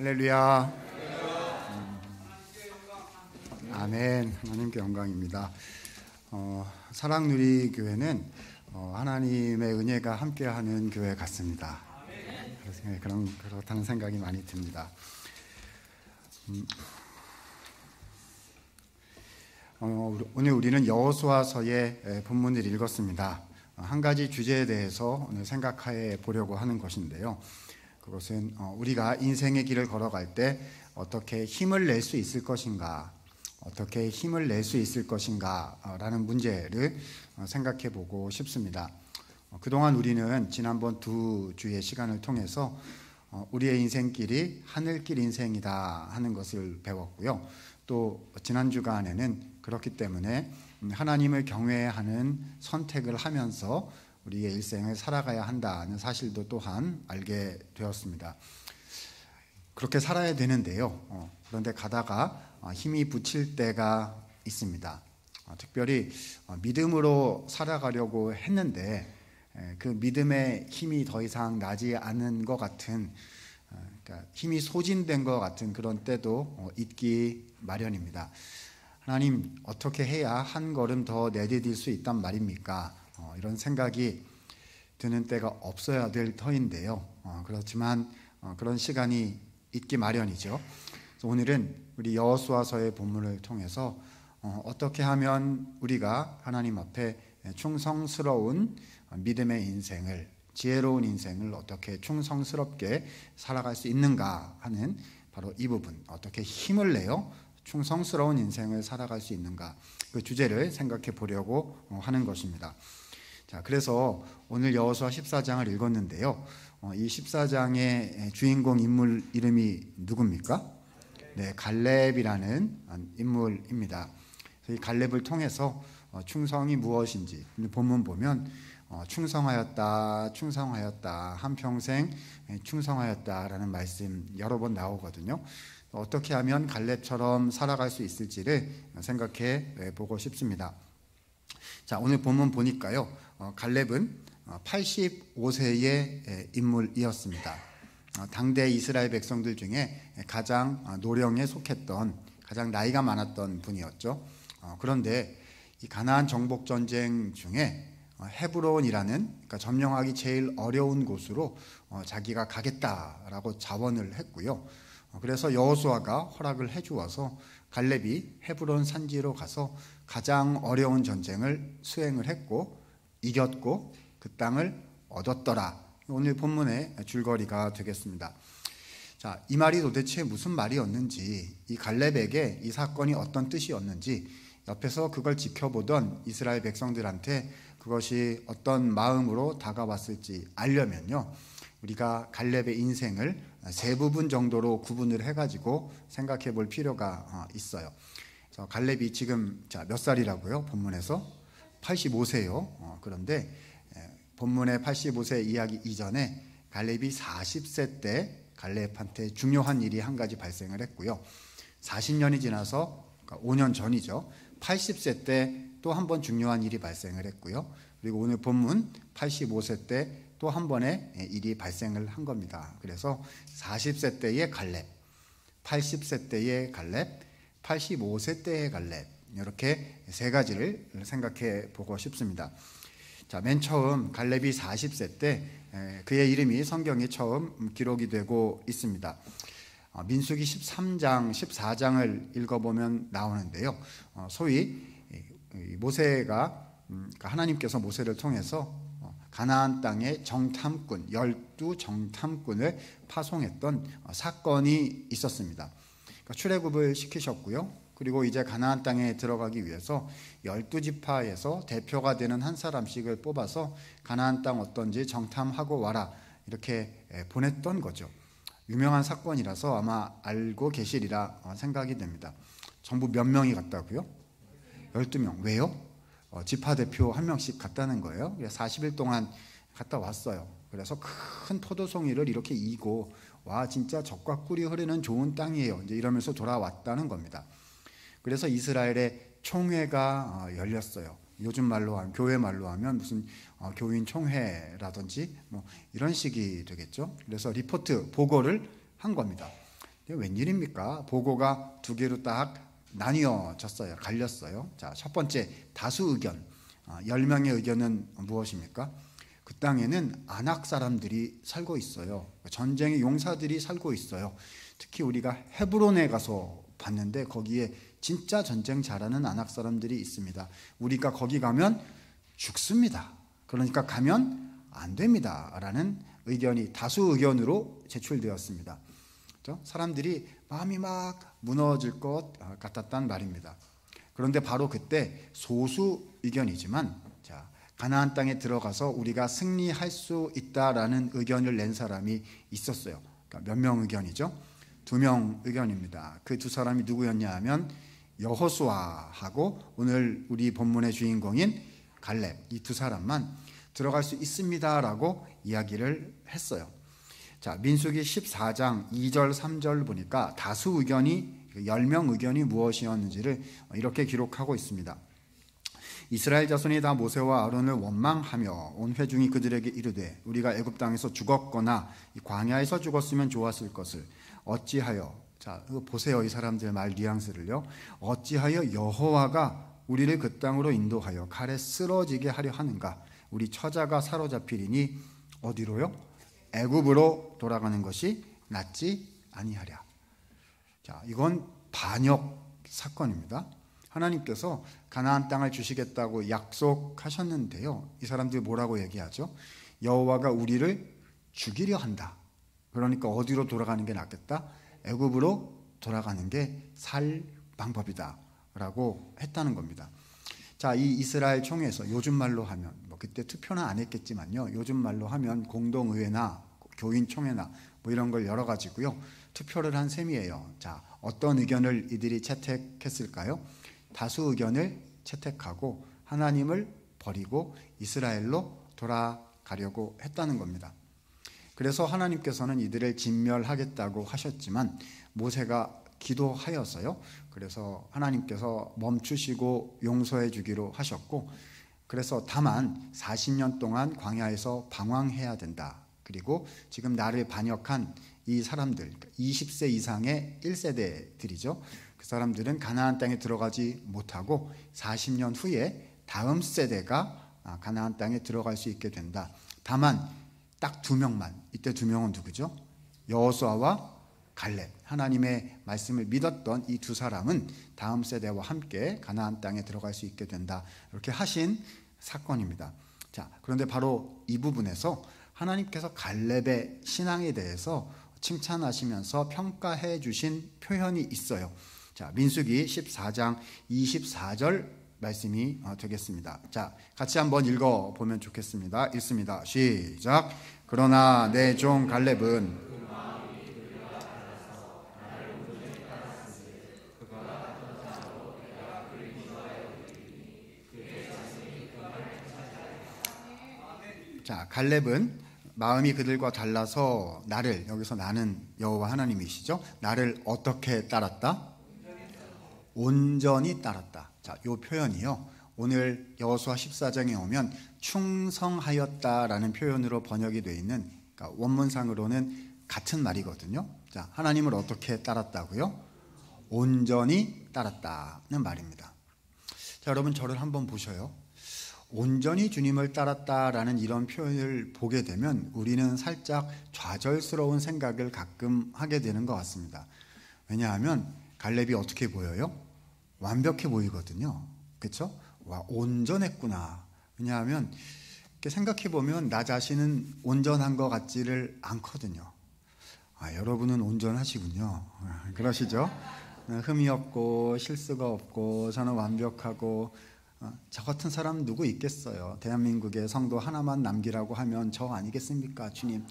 할렐루야. 아멘. 하나님께 영광입니다. 사랑누리교회는 하나님의 은혜가 함께하는 교회 같습니다. 그렇다는 생각이 많이 듭니다. 오늘 우리는 여호수아서의 본문을 읽었습니다. 한 가지 주제에 대해서 오늘 생각해 보려고 하는 것인데요. 그것은 우리가 인생의 길을 걸어갈 때 어떻게 힘을 낼 수 있을 것인가, 어떻게 힘을 낼 수 있을 것인가 라는 문제를 생각해 보고 싶습니다. 그동안 우리는 지난번 두 주의 시간을 통해서 우리의 인생길이 하늘길 인생이다 하는 것을 배웠고요. 또 지난 주간에는 그렇기 때문에 하나님을 경외하는 선택을 하면서 우리의 일생을 살아가야 한다는 사실도 또한 알게 되었습니다. 그렇게 살아야 되는데요. 그런데 가다가 힘이 붙일 때가 있습니다. 특별히 믿음으로 살아가려고 했는데 그 믿음의 힘이 더 이상 나지 않은 것 같은, 그러니까 힘이 소진된 것 같은 그런 때도 있기 마련입니다. 하나님, 어떻게 해야 한 걸음 더 내디딜 수 있단 말입니까? 이런 생각이 드는 때가 없어야 될 터인데요. 그렇지만 그런 시간이 있기 마련이죠. 그래서 오늘은 우리 여호수아서의 본문을 통해서 어떻게 하면 우리가 하나님 앞에 충성스러운 믿음의 인생을, 지혜로운 인생을 어떻게 충성스럽게 살아갈 수 있는가 하는 바로 이 부분, 어떻게 힘을 내어 충성스러운 인생을 살아갈 수 있는가, 그 주제를 생각해 보려고 하는 것입니다. 자, 그래서 오늘 여호수아 14장을 읽었는데요. 이 14장의 주인공 인물 이름이 누굽니까? 네, 갈렙이라는 인물입니다. 이 갈렙을 통해서 충성이 무엇인지 본문 보면 충성하였다, 충성하였다, 한평생 충성하였다라는 말씀 여러 번 나오거든요. 어떻게 하면 갈렙처럼 살아갈 수 있을지를 생각해 보고 싶습니다. 자, 오늘 본문 보니까요, 갈렙은 85세의 인물이었습니다. 당대 이스라엘 백성들 중에 가장 노령에 속했던, 가장 나이가 많았던 분이었죠. 그런데 이 가나안 정복 전쟁 중에 헤브론이라는, 그러니까 점령하기 제일 어려운 곳으로 자기가 가겠다라고 자원을 했고요. 그래서 여호수아가 허락을 해주어서 갈렙이 헤브론 산지로 가서 가장 어려운 전쟁을 수행을 했고 이겼고 그 땅을 얻었더라. 오늘 본문의 줄거리가 되겠습니다. 자, 이 말이 도대체 무슨 말이었는지, 이 갈렙에게 이 사건이 어떤 뜻이었는지 옆에서 그걸 지켜보던 이스라엘 백성들한테 그것이 어떤 마음으로 다가왔을지 알려면요, 우리가 갈렙의 인생을 세 부분 정도로 구분을 해가지고 생각해 볼 필요가 있어요. 그래서 갈렙이 지금 몇 살이라고요? 본문에서 85세요. 그런데 본문의 85세 이야기 이전에 갈렙이 40세 때 갈렙한테 중요한 일이 한 가지 발생을 했고요. 40년이 지나서, 그러니까 5년 전이죠. 80세 때 또 한 번 중요한 일이 발생을 했고요. 그리고 오늘 본문 85세 때 또 한 번의 일이 발생을 한 겁니다. 그래서 40세 때의 갈렙, 80세 때의 갈렙, 85세 때의 갈렙, 이렇게 세 가지를 생각해 보고 싶습니다. 자, 맨 처음 갈렙이 40세 때 그의 이름이 성경에 처음 기록이 되고 있습니다. 민수기 13장, 14장을 읽어보면 나오는데요. 소위 모세가, 하나님께서 모세를 통해서 가나안 땅의 정탐꾼, 12 정탐꾼을 파송했던 사건이 있었습니다. 그러니까 출애굽을 시키셨고요. 그리고 이제 가나안 땅에 들어가기 위해서 12지파에서 대표가 되는 한 사람씩을 뽑아서 가나안 땅 어떤지 정탐하고 와라, 이렇게 보냈던 거죠. 유명한 사건이라서 아마 알고 계시리라 생각이 됩니다. 전부 몇 명이 갔다고요? 12명. 왜요? 지파 대표 한 명씩 갔다는 거예요. 40일 동안 갔다 왔어요. 그래서 큰 포도송이를 이렇게 이고, 와, 진짜 젖과 꿀이 흐르는 좋은 땅이에요, 이제 이러면서 돌아왔다는 겁니다. 그래서 이스라엘의 총회가 열렸어요. 요즘 말로 하면, 교회 말로 하면 무슨 교인 총회라든지 뭐 이런 식이 되겠죠. 그래서 리포트, 보고를 한 겁니다. 웬일입니까? 보고가 두 개로 딱 나뉘어졌어요. 갈렸어요. 자, 첫 번째 다수 의견. 10명의 의견은 무엇입니까? 그 땅에는 아낙 사람들이 살고 있어요. 전쟁의 용사들이 살고 있어요. 특히 우리가 헤브론에 가서 봤는데 거기에 진짜 전쟁 잘하는 아낙 사람들이 있습니다. 우리가 거기 가면 죽습니다. 그러니까 가면 안 됩니다. 라는 의견이 다수 의견으로 제출되었습니다. 사람들이 마음이 막 무너질 것 같았단 말입니다. 그런데 바로 그때 소수 의견이지만 가나안 땅에 들어가서 우리가 승리할 수 있다라는 의견을 낸 사람이 있었어요. 그러니까 몇 명 의견이죠? 2명 의견입니다. 그 두 사람이 누구였냐 하면 여호수아하고 오늘 우리 본문의 주인공인 갈렙, 이 두 사람만 들어갈 수 있습니다라고 이야기를 했어요. 자, 민수기 14장 2절 3절 보니까 다수 의견이 10명 의견이 무엇이었는지를 이렇게 기록하고 있습니다. 이스라엘 자손이 다 모세와 아론을 원망하며 온 회중이 그들에게 이르되 우리가 애굽 땅에서 죽었거나 광야에서 죽었으면 좋았을 것을 어찌하여, 자 보세요, 이 사람들 말 뉘앙스를요. 어찌하여 여호와가 우리를 그 땅으로 인도하여 칼에 쓰러지게 하려 하는가? 우리 처자가 사로잡히리니 어디로요? 애굽으로 돌아가는 것이 낫지 아니하랴. 자, 이건 반역 사건입니다. 하나님께서 가나안 땅을 주시겠다고 약속하셨는데요. 이 사람들이 뭐라고 얘기하죠? 여호와가 우리를 죽이려 한다. 그러니까 어디로 돌아가는 게 낫겠다? 애굽으로 돌아가는 게 살 방법이다 라고 했다는 겁니다. 자, 이 이스라엘 총회에서 요즘 말로 하면 그때 투표는 안 했겠지만요, 요즘 말로 하면 공동의회나 교인 총회나 이런 걸 열어 가지고요 투표를 한 셈이에요. 자, 어떤 의견을 이들이 채택했을까요? 다수 의견을 채택하고 하나님을 버리고 이스라엘로 돌아가려고 했다는 겁니다. 그래서 하나님께서는 이들을 진멸하겠다고 하셨지만 모세가 기도하여서요, 그래서 하나님께서 멈추시고 용서해 주기로 하셨고, 그래서 다만 40년 동안 광야에서 방황해야 된다. 그리고 지금 나를 반역한 이 사람들, 20세 이상의 1세대들이죠. 그 사람들은 가나안 땅에 들어가지 못하고 40년 후에 다음 세대가 가나안 땅에 들어갈 수 있게 된다. 다만 딱 2명만, 이때 2명은 누구죠? 여호수아와 갈렙, 하나님의 말씀을 믿었던 이 두 사람은 다음 세대와 함께 가나안 땅에 들어갈 수 있게 된다. 이렇게 하신 사건입니다. 자, 그런데 바로 이 부분에서 하나님께서 갈렙의 신앙에 대해서 칭찬하시면서 평가해 주신 표현이 있어요. 자, 민수기 14장 24절 말씀이 되겠습니다. 자, 같이 한번 읽어보면 좋겠습니다. 읽습니다. 시작. 그러나 내 종 갈렙은 자, 갈렙은 마음이 그들과 달라서 나를, 여기서 나는 여호와 하나님이시죠. 나를 어떻게 따랐다? 온전히 따랐다. 자, 이 표현이요, 오늘 여호수아 14장에 오면 충성하였다라는 표현으로 번역이 되어 있는, 그러니까 원문상으로는 같은 말이거든요. 자, 하나님을 어떻게 따랐다고요? 온전히 따랐다는 말입니다. 자, 여러분 저를 한번 보셔요. 온전히 주님을 따랐다라는 이런 표현을 보게 되면 우리는 살짝 좌절스러운 생각을 가끔 하게 되는 것 같습니다. 왜냐하면 갈렙이 어떻게 보여요? 완벽해 보이거든요. 그렇죠? 와, 온전했구나. 왜냐하면 이렇게 생각해 보면 나 자신은 온전한 것 같지를 않거든요. 아, 여러분은 온전하시군요. 그러시죠? 흠이 없고 실수가 없고 저는 완벽하고, 저 같은 사람 누구 있겠어요? 대한민국에 성도 하나만 남기라고 하면 저 아니겠습니까? 주님,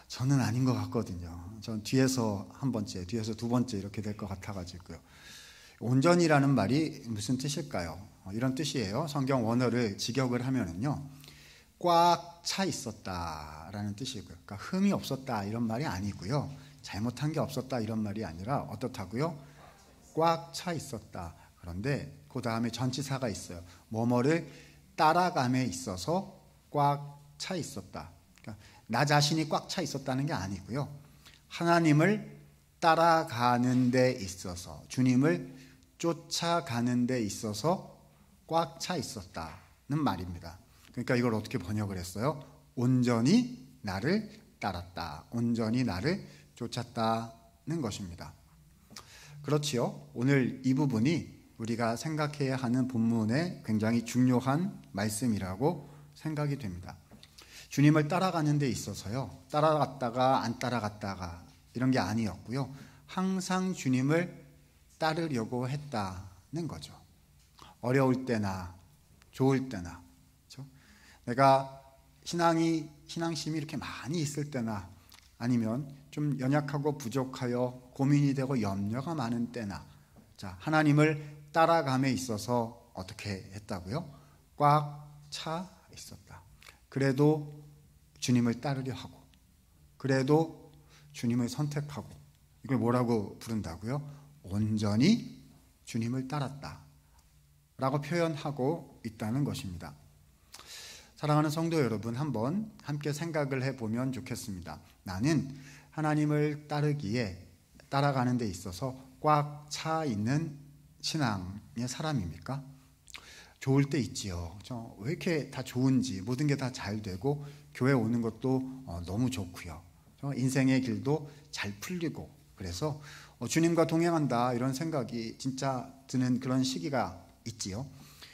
저는 아닌 것 같거든요. 전 뒤에서 한 번째, 뒤에서 두 번째 이렇게 될 것 같아가지고요. 온전이라는 말이 무슨 뜻일까요? 이런 뜻이에요. 성경 원어를 직역을 하면은요, 꽉 차 있었다라는 뜻이고요. 그러니까 흠이 없었다 이런 말이 아니고요, 잘못한 게 없었다 이런 말이 아니라 어떻다고요? 꽉 차 있었다. 그런데 그 다음에 전치사가 있어요. 뭐뭐를 따라감에 있어서 꽉 차 있었다. 그러니까 나 자신이 꽉 차 있었다는 게 아니고요, 하나님을 따라가는 데 있어서, 주님을 쫓아가는 데 있어서 꽉 차 있었다는 말입니다. 그러니까 이걸 어떻게 번역을 했어요? 온전히 나를 따랐다, 온전히 나를 쫓았다는 것입니다. 그렇지요. 오늘 이 부분이 우리가 생각해야 하는 본문의 굉장히 중요한 말씀이라고 생각이 됩니다. 주님을 따라가는 데 있어서요, 따라갔다가 안 따라갔다가 이런 게 아니었고요, 항상 주님을 따르려고 했다는 거죠. 어려울 때나 좋을 때나, 그렇죠? 내가 신앙심이 이렇게 많이 있을 때나, 아니면 좀 연약하고 부족하여 고민이 되고 염려가 많은 때나, 자, 하나님을 따라감에 있어서 어떻게 했다고요? 꽉 차 있었다. 그래도 주님을 따르려 하고, 그래도 주님을 선택하고, 이걸 뭐라고 부른다고요? 온전히 주님을 따랐다 라고 표현하고 있다는 것입니다. 사랑하는 성도 여러분, 한번 함께 생각을 해보면 좋겠습니다. 나는 하나님을 따라가는 데 있어서 꽉 차 있는 신앙의 사람입니까? 좋을 때 있지요. 왜 이렇게 다 좋은지, 모든 게 다 잘 되고 교회 오는 것도 너무 좋고요. 인생의 길도 잘 풀리고, 그래서 주님과 동행한다 이런 생각이 진짜 드는 그런 시기가 있지요.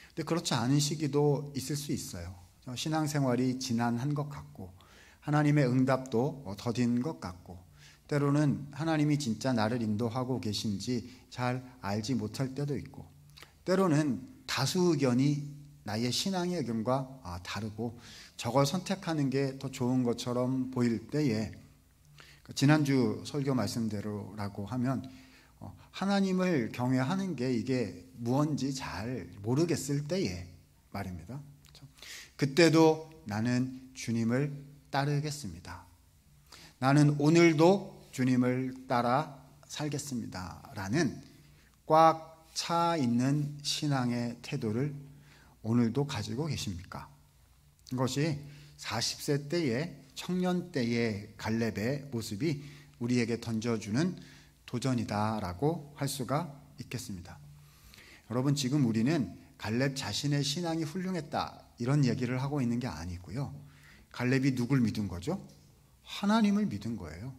근데 그렇지 않은 시기도 있을 수 있어요. 신앙생활이 지난한 것 같고, 하나님의 응답도 더딘 것 같고, 때로는 하나님이 진짜 나를 인도하고 계신지 잘 알지 못할 때도 있고, 때로는 다수 의견이 나의 신앙의 의견과 다르고 저걸 선택하는 게 더 좋은 것처럼 보일 때에, 지난주 설교 말씀대로라고 하면 하나님을 경외하는 게 이게 무언지 잘 모르겠을 때에 말입니다. 그때도 나는 주님을 따르겠습니다. 나는 오늘도 주님을 따라 살겠습니다 라는 꽉 차 있는 신앙의 태도를 오늘도 가지고 계십니까? 이것이 40세 때의 청년 때의 갈렙의 모습이 우리에게 던져주는 도전이다라고 할 수가 있겠습니다. 여러분, 지금 우리는 갈렙 자신의 신앙이 훌륭했다 이런 얘기를 하고 있는 게 아니고요, 갈렙이 누굴 믿은 거죠? 하나님을 믿은 거예요.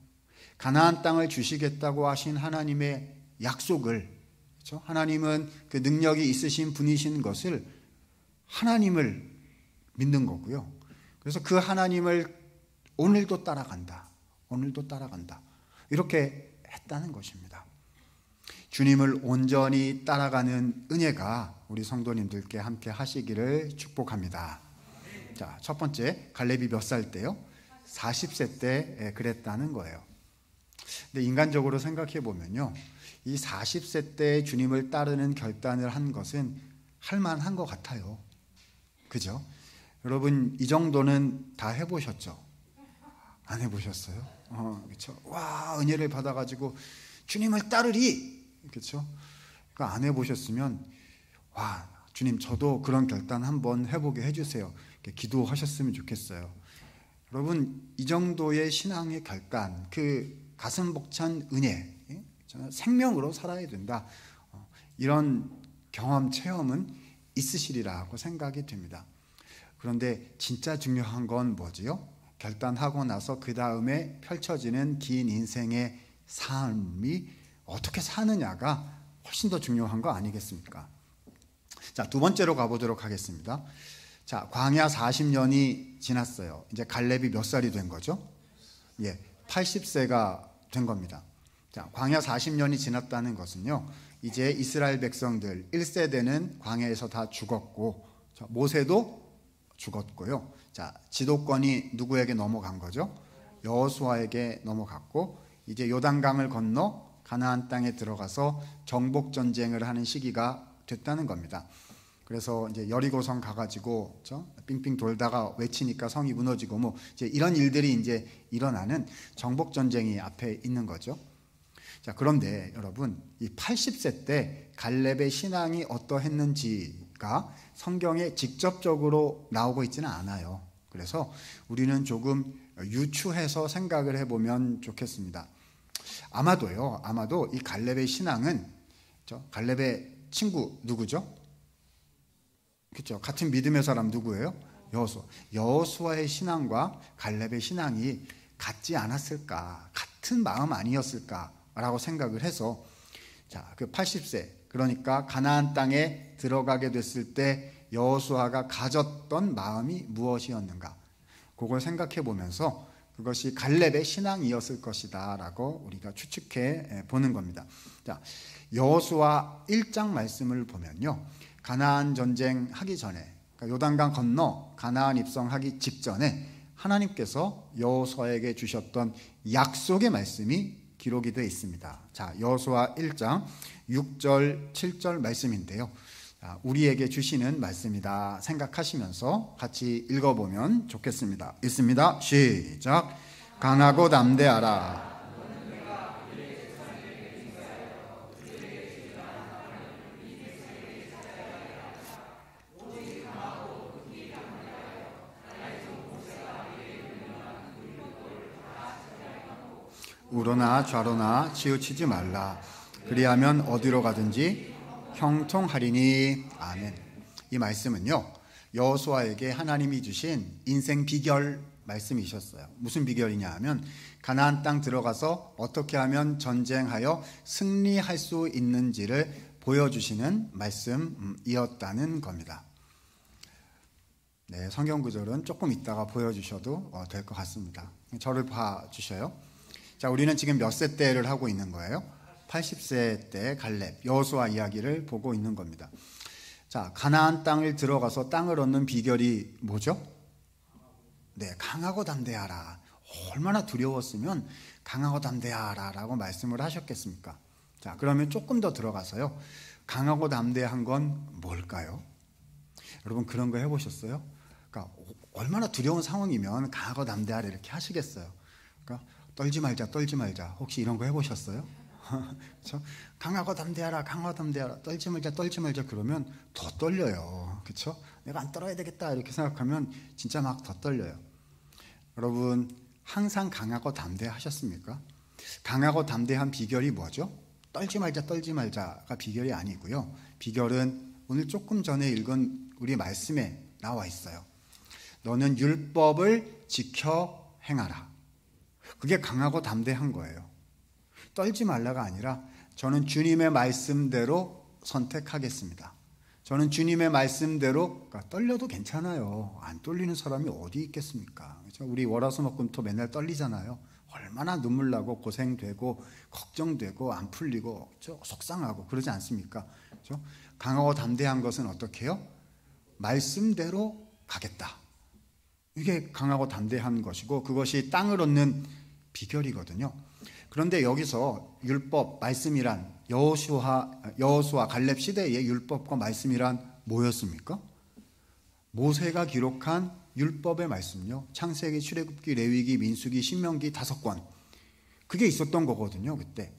가나안 땅을 주시겠다고 하신 하나님의 약속을, 그렇죠? 하나님은 그 능력이 있으신 분이신 것을, 하나님을 믿는 거고요. 그래서 그 하나님을 오늘도 따라간다, 오늘도 따라간다, 이렇게 했다는 것입니다. 주님을 온전히 따라가는 은혜가 우리 성도님들께 함께 하시기를 축복합니다. 자, 첫 번째, 갈렙이 몇 살 때요? 40세 때 그랬다는 거예요. 근데 인간적으로 생각해 보면요, 이 40세 때 주님을 따르는 결단을 한 것은 할만한 것 같아요. 그죠? 여러분, 이 정도는 다 해보셨죠? 안 해보셨어요? 그렇죠? 와, 은혜를 받아가지고 주님을 따르리, 그렇죠? 그러니까 안 해보셨으면, 와, 주님 저도 그런 결단 한번 해보게 해주세요, 이렇게 기도하셨으면 좋겠어요. 여러분, 이 정도의 신앙의 결단, 그 가슴 벅찬 은혜, 생명으로 살아야 된다, 이런 경험, 체험은 있으시리라고 생각이 됩니다. 그런데 진짜 중요한 건 뭐지요? 결단하고 나서 그 다음에 펼쳐지는 긴 인생의 삶이 어떻게 사느냐가 훨씬 더 중요한 거 아니겠습니까? 자, 두 번째로 가보도록 하겠습니다. 자, 광야 40년이 지났어요. 이제 갈렙이 몇 살이 된 거죠? 80세가 된 겁니다. 자, 광야 40년이 지났다는 것은요, 이제 이스라엘 백성들 1세대는 광야에서 다 죽었고, 모세도 죽었고요. 자, 지도권이 누구에게 넘어간 거죠? 여호수아에게 넘어갔고, 이제 요단강을 건너 가나안 땅에 들어가서 정복 전쟁을 하는 시기가 됐다는 겁니다. 그래서 이제 여리고성 가가지고 빙빙 돌다가 외치니까 성이 무너지고, 뭐 이제 이런 일들이 이제 일어나는 정복 전쟁이 앞에 있는 거죠. 자, 그런데 여러분, 이 80세 때 갈렙의 신앙이 어떠했는지가 성경에 직접적으로 나오고 있지는 않아요. 그래서 우리는 조금 유추해서 생각을 해보면 좋겠습니다. 아마도 이 갈렙의 신앙은, 갈렙의 친구 누구죠? 그렇죠? 같은 믿음의 사람 누구예요? 여호수아. 여호수아의 신앙과 갈렙의 신앙이 같지 않았을까? 같은 마음 아니었을까라고 생각을 해서, 그 80세, 그러니까 가나안 땅에 들어가게 됐을 때 여호수아가 가졌던 마음이 무엇이었는가? 그걸 생각해 보면서 그것이 갈렙의 신앙이었을 것이다 라고 우리가 추측해 보는 겁니다. 여호수아 1장 말씀을 보면요, 가나안 전쟁 하기 전에, 그러니까 요단강 건너 가나안 입성하기 직전에 하나님께서 여호수아에게 주셨던 약속의 말씀이 기록이 되어 있습니다. 여호수아 1장 6절 7절 말씀인데요, 우리에게 주시는 말씀이다 생각하시면서 같이 읽어보면 좋겠습니다. 읽습니다. 시작. 강하고 담대하라. 우로나 좌로나 치우치지 말라. 그리하면 어디로 가든지 형통하리니. 아멘. 이 말씀은요, 여호수아에게 하나님이 주신 인생 비결 말씀이셨어요. 무슨 비결이냐 하면 가나안 땅 들어가서 어떻게 하면 전쟁하여 승리할 수 있는지를 보여주시는 말씀이었다는 겁니다. 네, 성경 구절은 조금 이따가 보여주셔도 될 것 같습니다. 저를 봐주셔요. 우리는 지금 몇 세 때를 하고 있는 거예요? 80세 때 갈렙, 여호수아 이야기를 보고 있는 겁니다. 가나안 땅을 들어가서 땅을 얻는 비결이 뭐죠? 네, 강하고 담대하라. 얼마나 두려웠으면 강하고 담대하라 라고 말씀을 하셨겠습니까? 그러면 조금 더 들어가서요, 강하고 담대한 건 뭘까요? 여러분 그런 거 해보셨어요? 그러니까 얼마나 두려운 상황이면 강하고 담대하라 이렇게 하시겠어요? 그러니까 떨지 말자. 혹시 이런 거 해보셨어요? 그렇죠? 강하고 담대하라, 떨지 말자 그러면 더 떨려요. 그렇죠? 내가 안 떨어야 되겠다 이렇게 생각하면 진짜 막 더 떨려요. 여러분 항상 강하고 담대하셨습니까? 강하고 담대한 비결이 뭐죠? 떨지 말자가 비결이 아니고요. 비결은 오늘 조금 전에 읽은 우리 말씀에 나와 있어요. 너는 율법을 지켜 행하라. 그게 강하고 담대한 거예요. 떨지 말라가 아니라 저는 주님의 말씀대로 선택하겠습니다. 저는 주님의 말씀대로, 그러니까 떨려도 괜찮아요. 안 떨리는 사람이 어디 있겠습니까? 그렇죠? 우리 월화수목금토 맨날 떨리잖아요. 얼마나 눈물 나고 고생되고 걱정되고 안 풀리고, 그렇죠? 속상하고 그러지 않습니까? 그렇죠? 강하고 담대한 것은 어떻게 해요? 말씀대로 가겠다. 이게 강하고 담대한 것이고 그것이 땅을 얻는 비결이거든요. 그런데 여기서 율법, 말씀이란 여호수아 갈렙 시대의 율법과 말씀이란 뭐였습니까? 모세가 기록한 율법의 말씀요. 창세기, 출애굽기, 레위기, 민수기, 신명기 5권. 그게 있었던 거거든요, 그때.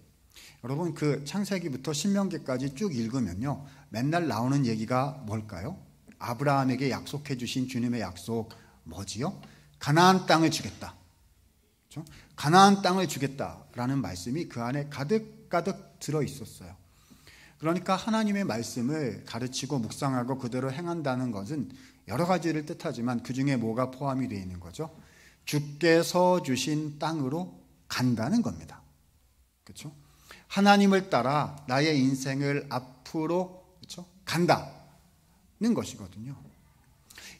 여러분 그 창세기부터 신명기까지 쭉 읽으면요, 맨날 나오는 얘기가 뭘까요? 아브라함에게 약속해 주신 주님의 약속 뭐지요? 가나안 땅을 주겠다. 그렇죠? 가나안 땅을 주겠다라는 말씀이 그 안에 가득가득 들어 있었어요. 그러니까 하나님의 말씀을 가르치고 묵상하고 그대로 행한다는 것은 여러 가지를 뜻하지만 그 중에 뭐가 포함이 되어 있는 거죠? 주께서 주신 땅으로 간다는 겁니다. 그렇죠? 하나님을 따라 나의 인생을 앞으로, 그렇죠? 간다는 것이거든요.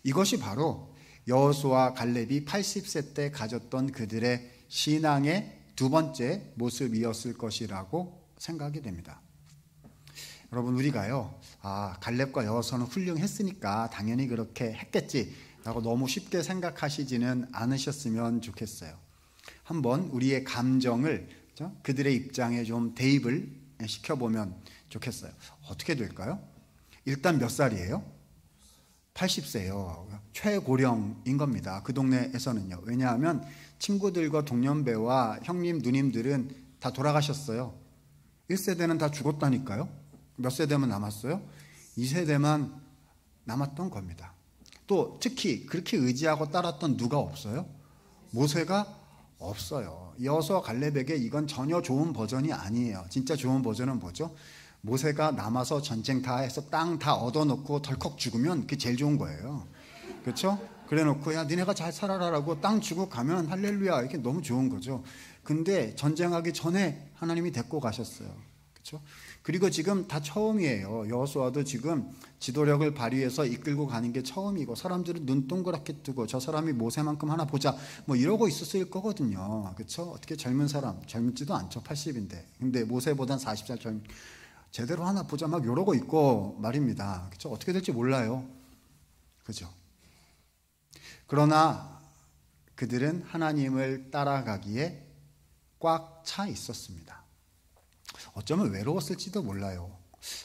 이것이 바로 여호수아 갈렙이 80세 때 가졌던 그들의 신앙의 두 번째 모습이었을 것이라고 생각이 됩니다. 여러분 우리가요, 갈렙과 여호수아는 훌륭했으니까 당연히 그렇게 했겠지라고 너무 쉽게 생각하시지는 않으셨으면 좋겠어요. 한번 우리의 감정을, 그렇죠? 그들의 입장에 좀 대입을 시켜보면 좋겠어요. 어떻게 될까요? 일단 몇 살이에요? 80세요. 최고령인 겁니다. 그 동네에서는요. 왜냐하면 친구들과 동년배와 형님, 누님들은 다 돌아가셨어요. 1세대는 다 죽었다니까요. 몇 세대만 남았어요? 2세대만 남았던 겁니다. 또 특히 그렇게 의지하고 따랐던 누가 없어요? 모세가 없어요. 여호수아 갈렙에게 이건 전혀 좋은 버전이 아니에요. 진짜 좋은 버전은 뭐죠? 모세가 남아서 전쟁 다 해서 땅 다 얻어놓고 덜컥 죽으면 그게 제일 좋은 거예요. 그렇죠? 그래 놓고 야 니네가 잘 살아라라고 땅 주고 가면 할렐루야, 이게 너무 좋은 거죠. 근데 전쟁하기 전에 하나님이 데리고 가셨어요. 그렇죠? 그리고 지금 다 처음이에요. 여호수아도 지금 지도력을 발휘해서 이끌고 가는 게 처음이고, 사람들은 눈 동그랗게 뜨고 저 사람이 모세만큼 하나 보자 뭐 이러고 있었을 거거든요. 그렇죠? 어떻게 젊은 사람, 젊지도 않죠. 80인데. 근데 모세보단 40살 젊, 제대로 하나 보자 막 이러고 있고 말입니다. 그렇죠? 어떻게 될지 몰라요. 그죠? 그러나 그들은 하나님을 따라가기에 꽉 차 있었습니다. 어쩌면 외로웠을지도 몰라요.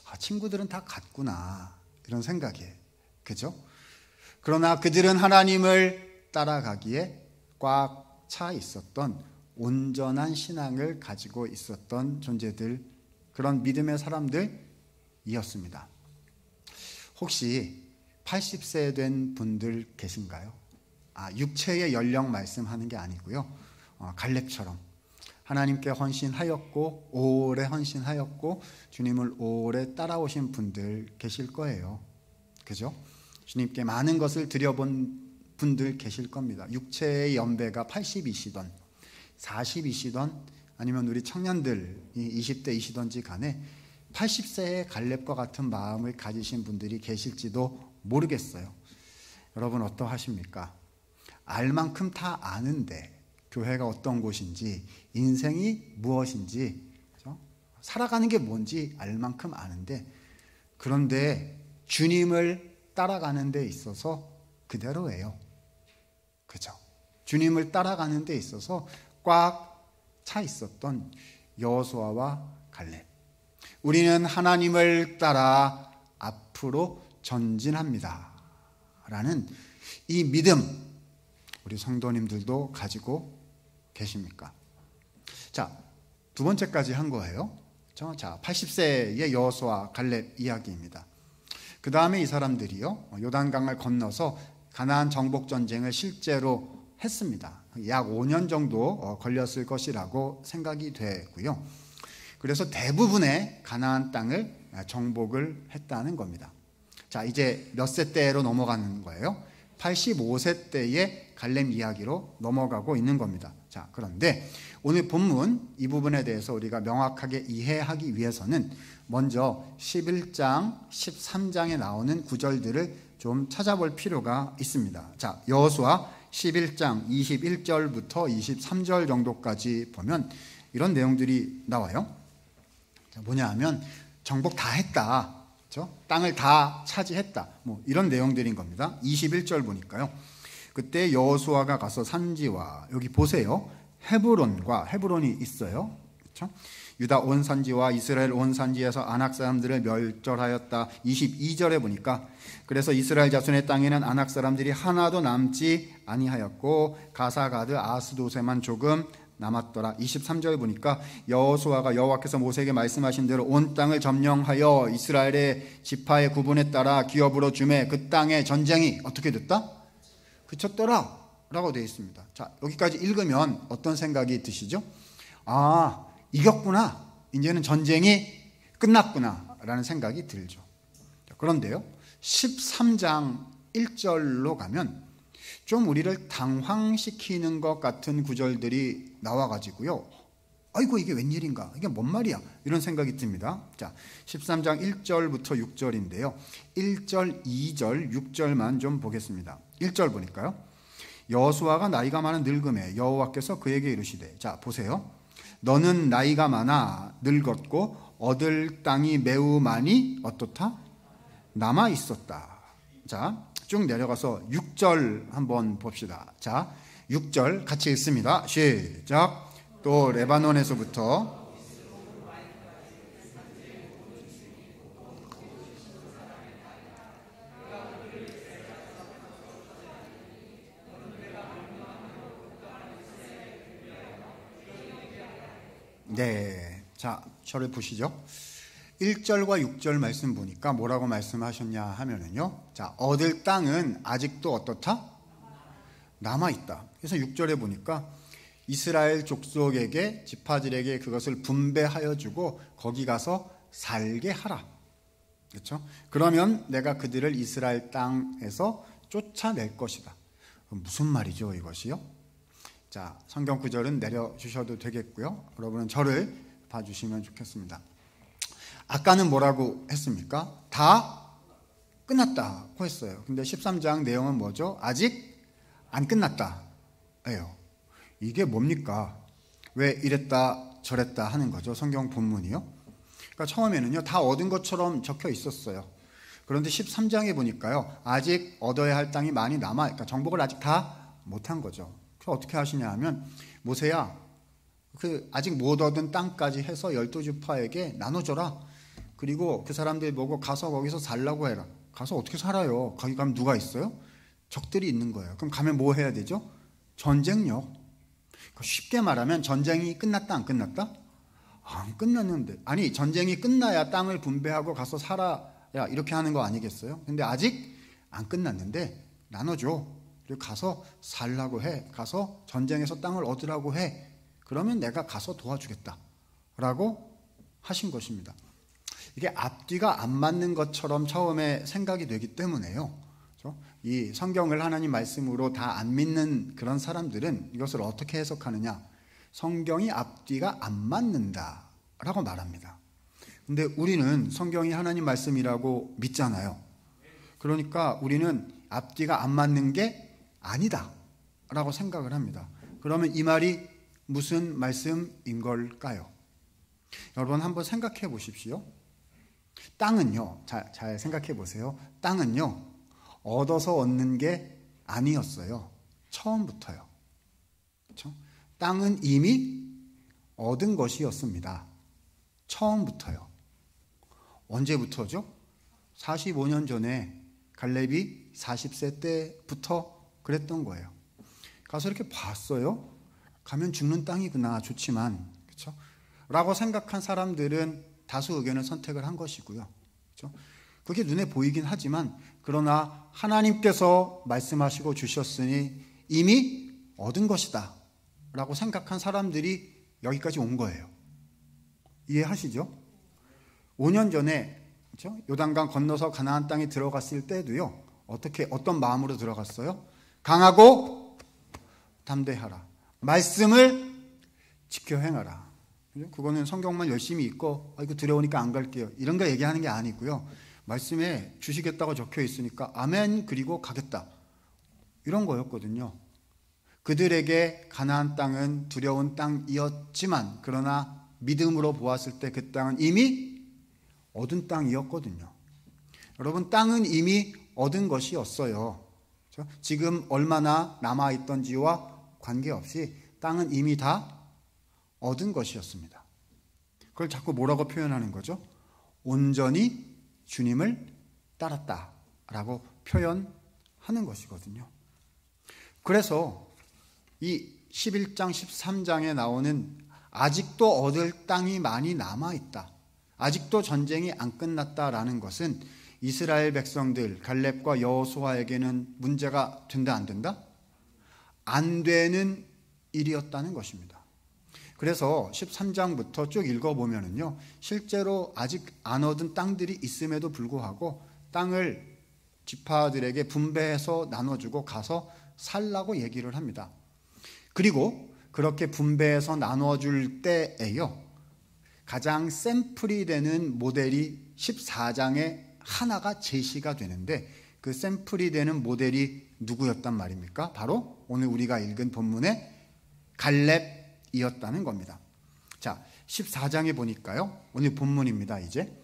아, 친구들은 다 같구나, 이런 생각에. 그죠? 그러나 그들은 하나님을 따라가기에 꽉 차 있었던 온전한 신앙을 가지고 있었던 존재들, 그런 믿음의 사람들이었습니다. 혹시 80세 된 분들 계신가요? 육체의 연령 말씀하는 게 아니고요. 갈렙처럼 하나님께 헌신하였고 오래 헌신하였고 주님을 오래 따라오신 분들 계실 거예요. 그죠? 주님께 많은 것을 드려본 분들 계실 겁니다. 육체의 연배가 80이시던 40이시던 아니면 우리 청년들이 20대이시던지 간에 80세의 갈렙과 같은 마음을 가지신 분들이 계실지도 모르겠어요. 여러분 어떠하십니까? 알 만큼 다 아는데 교회가 어떤 곳인지, 인생이 무엇인지, 그렇죠? 살아가는 게 뭔지 알 만큼 아는데, 그런데 주님을 따라가는 데 있어서 그대로예요. 그죠? 주님을 따라가는 데 있어서 꽉 차 있었던 여호수아와 갈렙. 우리는 하나님을 따라 앞으로 전진합니다 라는 이 믿음, 우리 성도님들도 가지고 계십니까? 자, 두 번째까지 한 거예요. 자, 80세의 여호수아 갈렙 이야기입니다. 그 다음에 이 사람들이요, 요단강을 건너서 가나안 정복 전쟁을 실제로 했습니다. 약 5년 정도 걸렸을 것이라고 생각이 되고요. 그래서 대부분의 가나안 땅을 정복을 했다는 겁니다. 자, 이제 몇 세 때로 넘어가는 거예요? 85세 때의 갈렙 이야기로 넘어가고 있는 겁니다. 자, 그런데 오늘 본문 이 부분에 대해서 우리가 명확하게 이해하기 위해서는 먼저 11장, 13장에 나오는 구절들을 좀 찾아볼 필요가 있습니다. 자, 여호수아 11장 21절부터 23절 정도까지 보면 이런 내용들이 나와요. 자, 뭐냐 하면 정복 다 했다, 그렇죠? 땅을 다 차지했다, 뭐 이런 내용들인 겁니다. 21절 보니까요, 그때 여호수아가 가서 산지와, 여기 보세요, 헤브론이 있어요. 그렇죠? 유다 온 산지와 이스라엘 온 산지에서 아낙 사람들을 멸절하였다. 22절에 보니까 그래서 이스라엘 자손의 땅에는 아낙 사람들이 하나도 남지 아니하였고 가사가드 아스도세만 조금 남았더라. 23절 보니까 여호수아가 여호와께서 모세에게 말씀하신 대로 온 땅을 점령하여 이스라엘의 지파의 구분에 따라 기업으로 주매 그 땅의 전쟁이 어떻게 됐다? 그쳤더라 라고 되어 있습니다. 자, 여기까지 읽으면 어떤 생각이 드시죠? 아, 이겼구나, 이제는 전쟁이 끝났구나 라는 생각이 들죠. 그런데요, 13장 1절로 가면 좀 우리를 당황시키는 것 같은 구절들이 나와가지고요, 아이고 이게 웬일인가, 이게 뭔 말이야, 이런 생각이 듭니다. 자, 13장 1절부터 6절인데요 1절, 2절, 6절만 좀 보겠습니다. 1절 보니까요, 여호수아가 나이가 많은 늙음에 여호와께서 그에게 이르시되, 자 보세요, 너는 나이가 많아 늙었고 얻을 땅이 매우 많이 어떻다? 남아 있었다. 자, 쭉 내려가서 6절 한번 봅시다. 자, 6절 같이 읽습니다. 시작. 또 레바논에서부터 네, 자, 저를 보시죠. 1절과 6절 말씀 보니까 뭐라고 말씀하셨냐 하면은요, 자, 얻을 땅은 아직도 어떻다? 남아있다. 그래서 6절에 보니까 이스라엘 족속에게, 지파들에게 그것을 분배하여 주고 거기 가서 살게 하라. 그렇죠? 그러면 내가 그들을 이스라엘 땅에서 쫓아낼 것이다. 무슨 말이죠, 이것이요? 자, 성경 구절은 내려주셔도 되겠고요. 여러분은 저를 봐주시면 좋겠습니다. 아까는 뭐라고 했습니까? 다 끝났다고 했어요. 근데 13장 내용은 뭐죠? 아직 안 끝났다 예요. 이게 뭡니까? 왜 이랬다 저랬다 하는 거죠? 성경 본문이요. 그러니까 처음에는요, 다 얻은 것처럼 적혀 있었어요. 그런데 13장에 보니까요, 아직 얻어야 할 땅이 많이 남아, 그러니까 정복을 아직 다 못한 거죠. 그래서 어떻게 하시냐 하면, 모세야, 그 아직 못 얻은 땅까지 해서 12지파에게 나눠줘라. 그리고 그 사람들 보고 가서 거기서 살라고 해라. 가서 어떻게 살아요? 거기 가면 누가 있어요? 적들이 있는 거예요. 그럼 가면 뭐 해야 되죠? 전쟁력. 쉽게 말하면 전쟁이 끝났다 안 끝났다? 안 끝났는데. 아니, 전쟁이 끝나야 땅을 분배하고 가서 살아야 이렇게 하는 거 아니겠어요? 근데 아직 안 끝났는데 나눠줘. 그리고 가서 살라고 해. 가서 전쟁에서 땅을 얻으라고 해. 그러면 내가 가서 도와주겠다 라고 하신 것입니다. 이게 앞뒤가 안 맞는 것처럼 처음에 생각이 되기 때문에요. 그렇죠? 이 성경을 하나님 말씀으로 다 안 믿는 그런 사람들은 이것을 어떻게 해석하느냐? 성경이 앞뒤가 안 맞는다라고 말합니다. 근데 우리는 성경이 하나님 말씀이라고 믿잖아요. 그러니까 우리는 앞뒤가 안 맞는 게 아니다라고 생각을 합니다. 그러면 이 말이 무슨 말씀인 걸까요? 여러분 한번 생각해 보십시오. 땅은요, 잘 생각해 보세요. 땅은요, 얻어서 얻는 게 아니었어요. 처음부터요. 그렇죠? 땅은 이미 얻은 것이었습니다. 처음부터요. 언제부터죠? 45년 전에 갈렙이 40세 때부터 그랬던 거예요. 가서 이렇게 봤어요. 가면 죽는 땅이구나, 좋지만, 그렇죠? 라고 생각한 사람들은 다수 의견을 선택을 한 것이고요. 그렇죠? 그게 눈에 보이긴 하지만, 그러나 하나님께서 말씀하시고 주셨으니 이미 얻은 것이다 라고 생각한 사람들이 여기까지 온 거예요. 이해하시죠? 5년 전에, 그렇죠? 요단강 건너서 가나안 땅에 들어갔을 때도요, 어떤 마음으로 들어갔어요? 강하고 담대하라. 말씀을 지켜 행하라. 그거는 성경만 열심히 읽고 이거 두려우니까 안 갈게요, 이런 거 얘기하는 게 아니고요. 말씀에 주시겠다고 적혀 있으니까 아멘 그리고 가겠다, 이런 거였거든요. 그들에게 가나안 땅은 두려운 땅이었지만 그러나 믿음으로 보았을 때 그 땅은 이미 얻은 땅이었거든요. 여러분, 땅은 이미 얻은 것이었어요. 그렇죠? 지금 얼마나 남아있던지와 관계없이 땅은 이미 다 얻은 것이었습니다. 그걸 자꾸 뭐라고 표현하는 거죠? 온전히 주님을 따랐다라고 표현하는 것이거든요. 그래서 이 11장, 13장에 나오는 아직도 얻을 땅이 많이 남아있다, 아직도 전쟁이 안 끝났다라는 것은 이스라엘 백성들, 갈렙과 여호수아에게는 문제가 된다 안 된다? 안 되는 일이었다는 것입니다. 그래서 13장부터 쭉 읽어보면은요, 실제로 아직 안 얻은 땅들이 있음에도 불구하고 땅을 지파들에게 분배해서 나눠주고 가서 살라고 얘기를 합니다. 그리고 그렇게 분배해서 나눠줄 때에요, 가장 샘플이 되는 모델이 14장에 하나가 제시가 되는데 그 샘플이 되는 모델이 누구였단 말입니까? 바로 오늘 우리가 읽은 본문의 갈렙이었다는 겁니다. 자, 14장에 보니까요, 오늘 본문입니다. 이제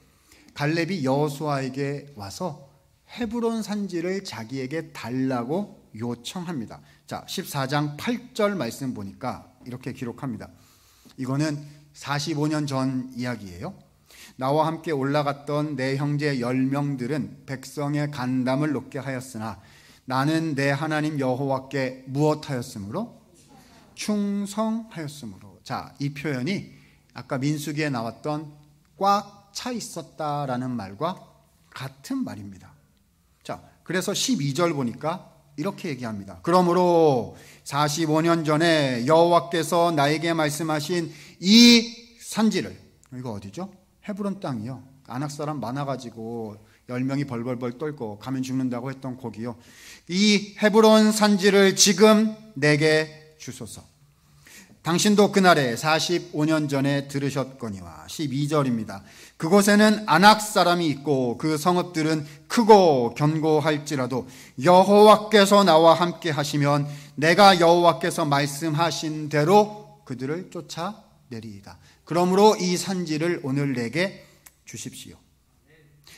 갈렙이 여호수아에게 와서 헤브론 산지를 자기에게 달라고 요청합니다. 자, 14장 8절 말씀 보니까 이렇게 기록합니다. 이거는 45년 전 이야기예요. 나와 함께 올라갔던 내 형제 10명들은 백성의 간담을 높게 하였으나 나는 내 하나님 여호와께 무엇하였으므로? 충성하였으므로. 자, 이 표현이 아까 민수기에 나왔던 꽉 차 있었다라는 말과 같은 말입니다. 자, 그래서 12절 보니까 이렇게 얘기합니다. 그러므로 45년 전에 여호와께서 나에게 말씀하신 이 산지를, 이거 어디죠? 헤브론 땅이요. 아낙 사람 많아가지고 10명이 벌벌벌 떨고 가면 죽는다고 했던 곡이요. 이 헤브론 산지를 지금 내게 주소서. 당신도 그날에 45년 전에 들으셨거니와. 12절입니다. 그곳에는 아낙 사람이 있고 그 성읍들은 크고 견고할지라도 여호와께서 나와 함께 하시면 내가 여호와께서 말씀하신 대로 그들을 쫓아내리이다. 그러므로 이 산지를 오늘 내게 주십시오.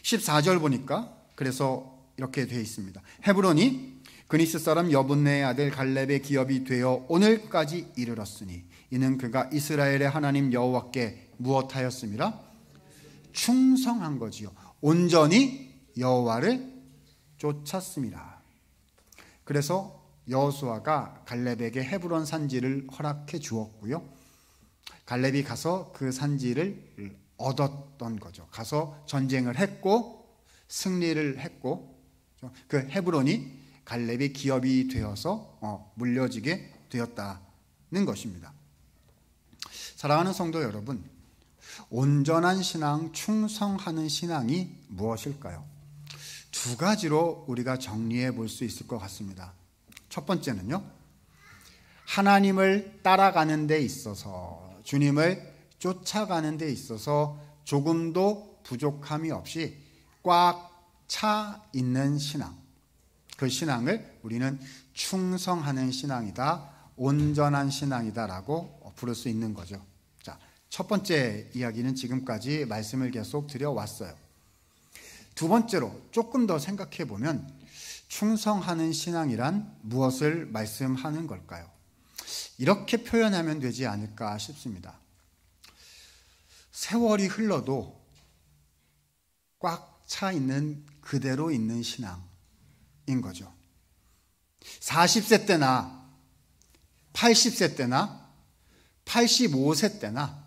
14절 보니까 그래서 이렇게 되어 있습니다. 헤브론이 그니스 사람 여분네의 아들 갈렙의 기업이 되어 오늘까지 이르렀으니 이는 그가 이스라엘의 하나님 여호와께 무엇하였습니라? 충성한 거지요. 온전히 여호와를 쫓았습니다. 그래서 여호수아가 갈렙에게 헤브론 산지를 허락해 주었고요. 갈렙이 가서 그 산지를 얻었던 거죠. 가서 전쟁을 했고 승리를 했고 그 헤브론이 갈렙의 기업이 되어서 물려지게 되었다는 것입니다. 사랑하는 성도 여러분, 온전한 신앙, 충성하는 신앙이 무엇일까요? 두 가지로 우리가 정리해 볼 수 있을 것 같습니다. 첫 번째는요, 하나님을 따라가는 데 있어서, 주님을 쫓아가는 데 있어서 조금도 부족함이 없이 꽉 차 있는 신앙. 그 신앙을 우리는 충성하는 신앙이다, 온전한 신앙이다라고 부를 수 있는 거죠. 자, 첫 번째 이야기는 지금까지 말씀을 계속 드려왔어요. 두 번째로 조금 더 생각해 보면 충성하는 신앙이란 무엇을 말씀하는 걸까요? 이렇게 표현하면 되지 않을까 싶습니다. 세월이 흘러도 꽉 차 있는 그대로 있는 신앙인 거죠. 40세 때나 80세 때나 85세 때나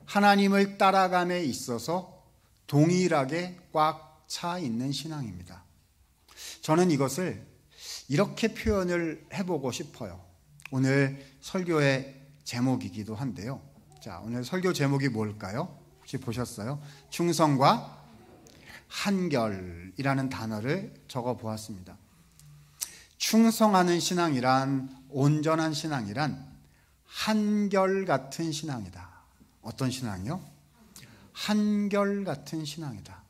하나님을 따라감에 있어서 동일하게 꽉 차 있는 신앙입니다. 저는 이것을 이렇게 표현을 해보고 싶어요. 오늘 설교의 제목이기도 한데요. 자, 오늘 설교 제목이 뭘까요? 혹시 보셨어요? 충성과 한결이라는 단어를 적어 보았습니다. 충성하는 신앙이란, 온전한 신앙이란 한결같은 신앙이다. 어떤 신앙이요? 한결같은 신앙이다.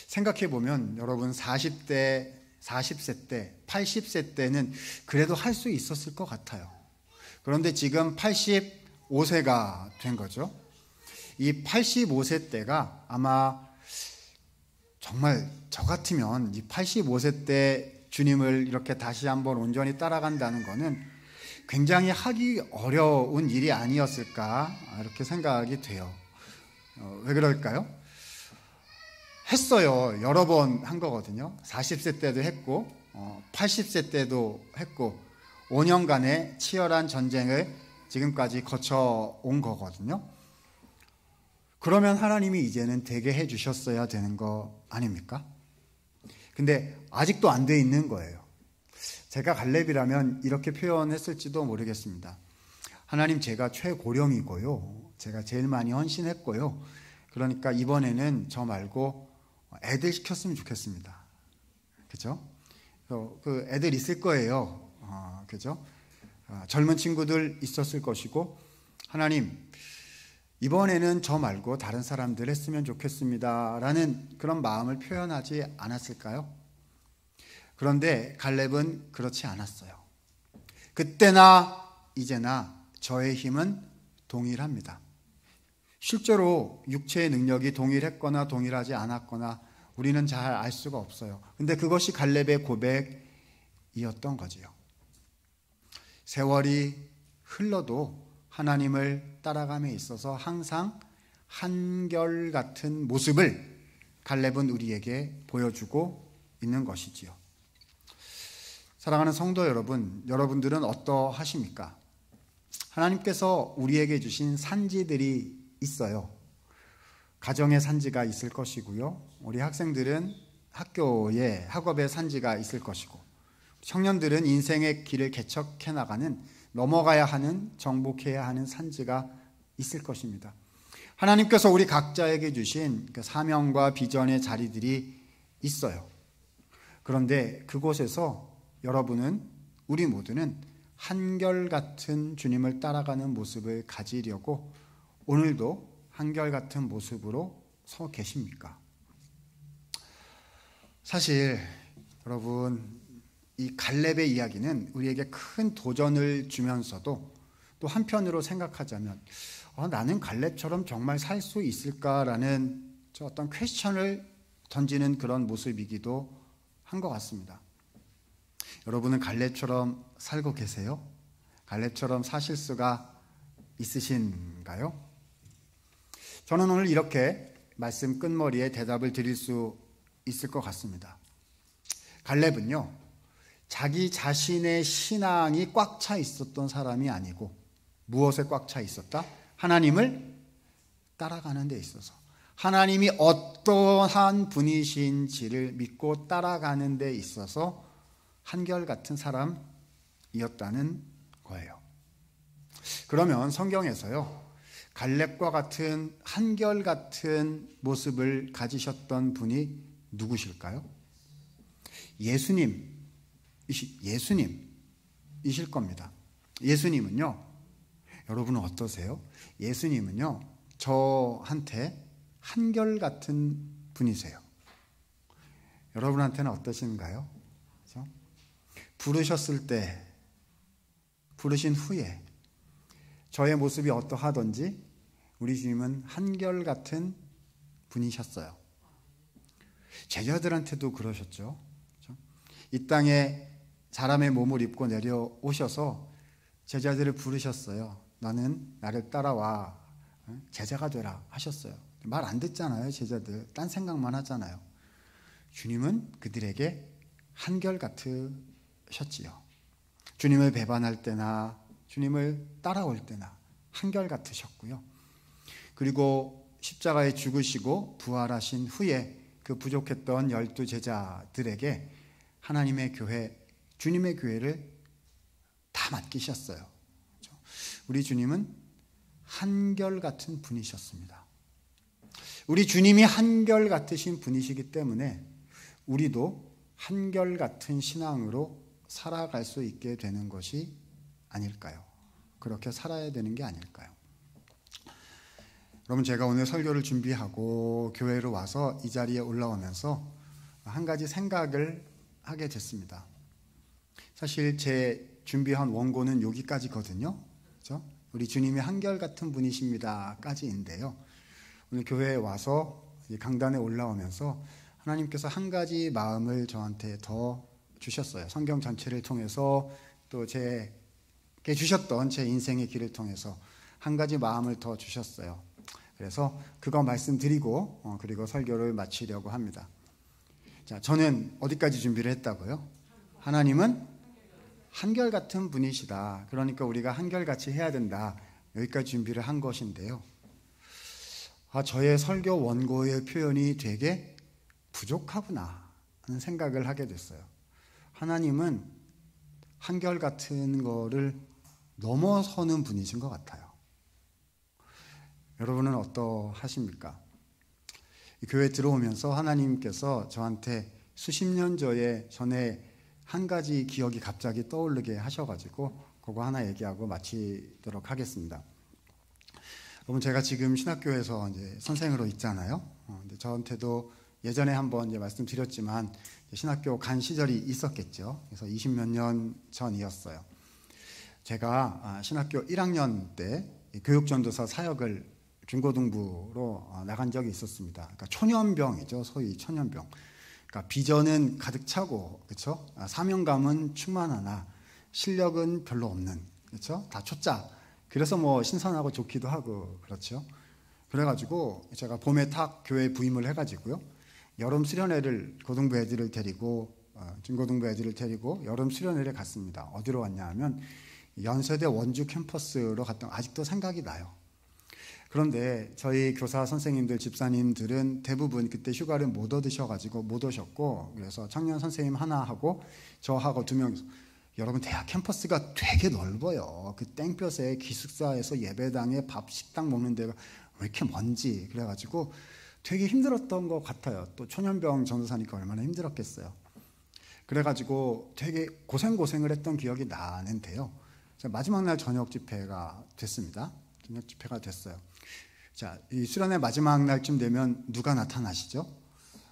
생각해 보면 여러분 40대, 40세 때, 80세 때는 그래도 할 수 있었을 것 같아요. 그런데 지금 85세가 된 거죠. 이 85세 때가 아마 정말 저 같으면 이 85세 때 주님을 이렇게 다시 한번 온전히 따라간다는 거는 굉장히 하기 어려운 일이 아니었을까 이렇게 생각이 돼요. 왜 그럴까요? 했어요. 여러 번 한 거거든요. 40세 때도 했고 80세 때도 했고 5년간의 치열한 전쟁을 지금까지 거쳐온 거거든요. 그러면 하나님이 이제는 되게 해주셨어야 되는 거 아닙니까? 근데 아직도 안 돼 있는 거예요. 제가 갈렙이라면 이렇게 표현했을지도 모르겠습니다. 하나님, 제가 최고령이고요. 제가 제일 많이 헌신했고요. 그러니까 이번에는 저 말고 애들 시켰으면 좋겠습니다. 그죠? 그 애들 있을 거예요. 그죠? 젊은 친구들 있었을 것이고, 하나님, 이번에는 저 말고 다른 사람들 했으면 좋겠습니다 라는 그런 마음을 표현하지 않았을까요? 그런데 갈렙은 그렇지 않았어요. 그때나 이제나 저의 힘은 동일합니다. 실제로 육체의 능력이 동일했거나 동일하지 않았거나 우리는 잘 알 수가 없어요. 근데 그것이 갈렙의 고백이었던 거지요. 세월이 흘러도 하나님을 따라감에 있어서 항상 한결같은 모습을 갈렙은 우리에게 보여주고 있는 것이지요. 사랑하는 성도 여러분, 여러분들은 어떠하십니까? 하나님께서 우리에게 주신 산지들이 있어요. 가정의 산지가 있을 것이고요. 우리 학생들은 학교에 학업의 산지가 있을 것이고, 청년들은 인생의 길을 개척해 나가는, 넘어가야 하는, 정복해야 하는 산지가 있을 것입니다. 하나님께서 우리 각자에게 주신 그 사명과 비전의 자리들이 있어요. 그런데 그곳에서 여러분은, 우리 모두는 한결같은 주님을 따라가는 모습을 가지려고 오늘도 한결같은 모습으로 서 계십니까? 사실 여러분, 이 갈렙의 이야기는 우리에게 큰 도전을 주면서도 또 한편으로 생각하자면 나는 갈렙처럼 정말 살 수 있을까라는 어떤 퀘스천을 던지는 그런 모습이기도 한 것 같습니다. 여러분은 갈렙처럼 살고 계세요? 갈렙처럼 사실 수가 있으신가요? 저는 오늘 이렇게 말씀 끝머리에 대답을 드릴 수 있을 것 같습니다. 갈렙은요, 자기 자신의 신앙이 꽉 차 있었던 사람이 아니고 무엇에 꽉 차 있었다? 하나님을 따라가는 데 있어서, 하나님이 어떠한 분이신지를 믿고 따라가는 데 있어서 한결같은 사람이었다는 거예요. 그러면 성경에서요, 갈렙과 같은 한결같은 모습을 가지셨던 분이 누구실까요? 예수님이실 겁니다. 예수님은요, 여러분은 어떠세요? 예수님은요, 저한테 한결같은 분이세요. 여러분한테는 어떠신가요? 그렇죠? 부르셨을 때, 부르신 후에 저의 모습이 어떠하든지 우리 주님은 한결같은 분이셨어요. 제자들한테도 그러셨죠. 그렇죠? 이 땅에 사람의 몸을 입고 내려오셔서 제자들을 부르셨어요. 너는 나를 따라와, 제자가 되라 하셨어요. 말 안 듣잖아요. 제자들 딴 생각만 하잖아요. 주님은 그들에게 한결같으셨지요. 주님을 배반할 때나 주님을 따라올 때나 한결같으셨고요. 그리고 십자가에 죽으시고 부활하신 후에 그 부족했던 12 제자들에게 하나님의 교회, 주님의 교회를 다 맡기셨어요. 그렇죠? 우리 주님은 한결같은 분이셨습니다. 우리 주님이 한결같으신 분이시기 때문에 우리도 한결같은 신앙으로 살아갈 수 있게 되는 것이 아닐까요? 그렇게 살아야 되는 게 아닐까요? 여러분, 제가 오늘 설교를 준비하고 교회로 와서 이 자리에 올라오면서 한 가지 생각을 하게 됐습니다. 사실 제 준비한 원고는 여기까지거든요. 그렇죠? 우리 주님이 한결같은 분이십니다까지인데요. 오늘 교회에 와서 강단에 올라오면서 하나님께서 한 가지 마음을 저한테 더 주셨어요. 성경 전체를 통해서 또 제게 주셨던 제 인생의 길을 통해서 한 가지 마음을 더 주셨어요. 그래서 그거 말씀드리고 그리고 설교를 마치려고 합니다. 자, 저는 어디까지 준비를 했다고요? 하나님은 한결같은 분이시다. 그러니까 우리가 한결같이 해야 된다. 여기까지 준비를 한 것인데요. 저의 설교 원고의 표현이 되게 부족하구나 하는 생각을 하게 됐어요. 하나님은 한결같은 거를 넘어서는 분이신 것 같아요. 여러분은 어떠하십니까? 교회 들어오면서 하나님께서 저한테 수십 년 전에 한 가지 기억이 갑자기 떠오르게 하셔가지고 그거 하나 얘기하고 마치도록 하겠습니다. 여러분, 제가 지금 신학교에서 이제 선생으로 있잖아요. 근데 저한테도 예전에 한번 이제 말씀드렸지만 신학교 간 시절이 있었겠죠. 그래서 20몇 년 전이었어요. 제가 신학교 1학년 때 교육전도사 사역을 중고등부로 나간 적이 있었습니다. 그러니까 초년병이죠. 소위 초년병. 그러니까 비전은 가득 차고, 그렇죠? 사명감은 충만하나 실력은 별로 없는, 그렇죠? 다 초짜. 그래서 뭐 신선하고 좋기도 하고 그렇죠. 그래가지고 제가 봄에 탁 교회에 부임을 해가지고요. 여름 수련회를 고등부 애들을 데리고 중고등부 애들을 데리고 여름 수련회를 갔습니다. 어디로 갔냐 하면 연세대 원주 캠퍼스로 갔던, 아직도 생각이 나요. 그런데 저희 교사 선생님들, 집사님들은 대부분 그때 휴가를 못 얻으셔가지고 못 오셨고, 그래서 청년 선생님 하나 하고 저하고 2명이서, 여러분 대학 캠퍼스가 되게 넓어요. 그 땡볕에 기숙사에서 예배당에 밥 식당 먹는 데가 왜 이렇게 먼지, 그래가지고 되게 힘들었던 것 같아요. 또 초년병 전도사니까 얼마나 힘들었겠어요. 그래가지고 되게 고생을 했던 기억이 나는데요. 마지막 날 저녁 집회가 됐습니다. 저녁 집회가 됐어요. 자, 이 수련회 마지막 날쯤 되면 누가 나타나시죠?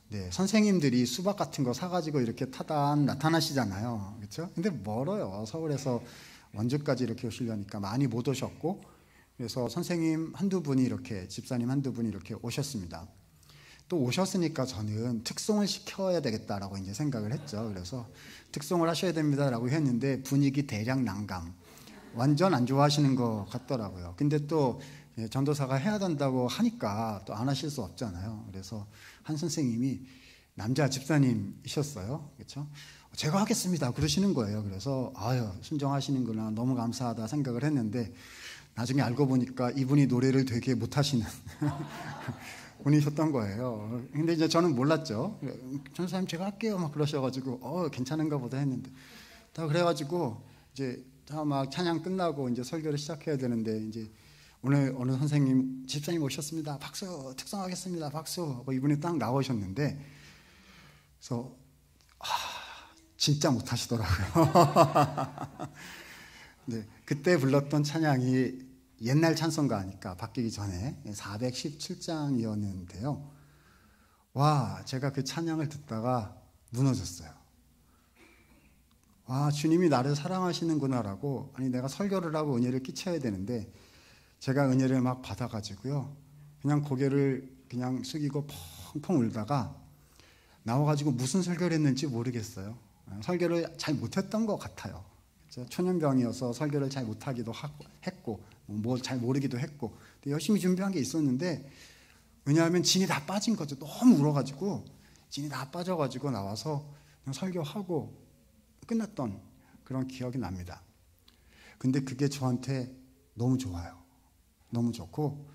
네, 선생님들이 수박 같은 거 사가지고 이렇게 타다 나타나시잖아요. 그렇죠? 근데 멀어요. 서울에서 원주까지 이렇게 오시려니까 많이 못 오셨고, 그래서 선생님 한두 분이 이렇게, 집사님 한두 분이 이렇게 오셨습니다. 또 오셨으니까 저는 특송을 시켜야 되겠다라고 이제 생각을 했죠. 그래서 특송을 하셔야 됩니다라고 했는데 분위기 대략 난감. 완전 안 좋아하시는 것 같더라고요. 근데 또 전도사가 해야 된다고 하니까 또 안 하실 수 없잖아요. 그래서 한 선생님이 남자 집사님이셨어요. 그렇죠? 제가 하겠습니다. 그러시는 거예요. 그래서 아유, 순종하시는구나. 너무 감사하다 생각을 했는데 나중에 알고 보니까 이분이 노래를 되게 못하시는 분이셨던 거예요. 근데 이제 저는 몰랐죠. 전도사님 제가 할게요. 막 그러셔가지고 괜찮은가 보다 했는데 다 그래가지고 이제 막 찬양 끝나고 이제 설교를 시작해야 되는데 이제 오늘 어느 선생님 집사님 오셨습니다. 박수, 특성하겠습니다. 박수 하고 이분이 딱 나오셨는데 그래서 진짜 못하시더라고요. 네, 그때 불렀던 찬양이 옛날 찬송가니까 바뀌기 전에 417장이었는데요. 와, 제가 그 찬양을 듣다가 무너졌어요. 와, 주님이 나를 사랑하시는구나라고, 아니 내가 설교를 하고 은혜를 끼쳐야 되는데 제가 은혜를 막 받아가지고요, 그냥 고개를 그냥 숙이고 펑펑 울다가 나와가지고 무슨 설교를 했는지 모르겠어요. 설교를 잘 못했던 것 같아요. 초년병이어서 설교를 잘 못하기도 했고 뭐 잘 모르기도 했고, 열심히 준비한 게 있었는데, 왜냐하면 진이 다 빠진 거죠. 너무 울어가지고 진이 다 빠져가지고 나와서 그냥 설교하고 끝났던 그런 기억이 납니다. 근데 그게 저한테 너무 좋아요. 너무 좋고,